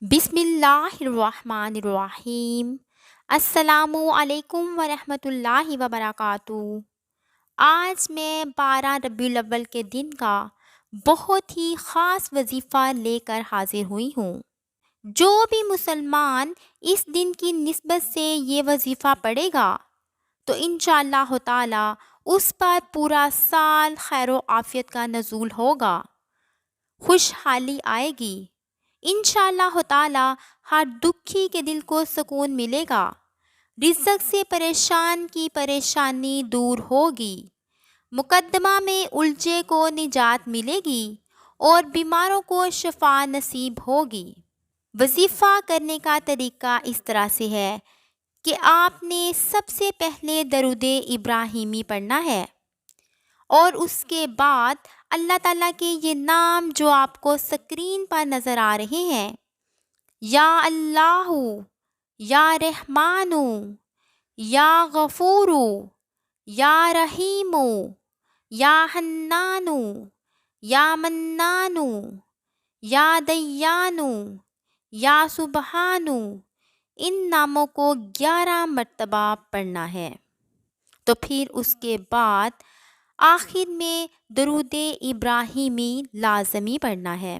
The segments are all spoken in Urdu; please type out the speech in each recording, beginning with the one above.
بسم اللہ الرحمن الرحیم۔ السلام علیکم ورحمۃ اللہ وبرکاتہ۔ آج میں 12 ربیع الاول کے دن کا بہت ہی خاص وظیفہ لے کر حاضر ہوئی ہوں۔ جو بھی مسلمان اس دن کی نسبت سے یہ وظیفہ پڑھے گا تو انشاءاللہ تعالی اس پر پورا سال خیر و عافیت کا نزول ہوگا، خوشحالی آئے گی۔ انشاءاللہ تعالی ہر دکھی کے دل کو سکون ملے گا، رزق سے پریشان کی پریشانی دور ہوگی، مقدمہ میں الجھے کو نجات ملے گی اور بیماروں کو شفا نصیب ہوگی۔ وظیفہ کرنے کا طریقہ اس طرح سے ہے کہ آپ نے سب سے پہلے درود ابراہیمی پڑھنا ہے اور اس کے بعد اللہ تعالیٰ کے یہ نام جو آپ کو سکرین پر نظر آ رہے ہیں، یا اللہ، یا رحمان، یا غفور، یا رحیم، یا حنان، یا منان، یا دیان، یا سبحان، ان ناموں کو 11 مرتبہ پڑھنا ہے۔ تو پھر اس کے بعد آخر میں درود ابراہیمی لازمی پڑھنا ہے۔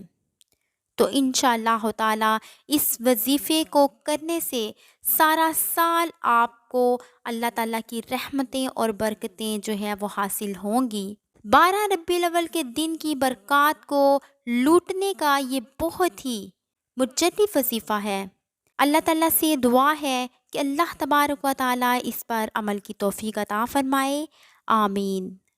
تو انشاءاللہ تعالی اس وظیفے کو کرنے سے سارا سال آپ کو اللہ تعالیٰ کی رحمتیں اور برکتیں جو ہے وہ حاصل ہوں گی۔ 12 ربیع الاول کے دن کی برکات کو لوٹنے کا یہ بہت ہی مجدد وظیفہ ہے۔ اللہ تعالیٰ سے دعا ہے کہ اللہ تبارک و تعالی اس پر عمل کی توفیق عطا فرمائے، آمین۔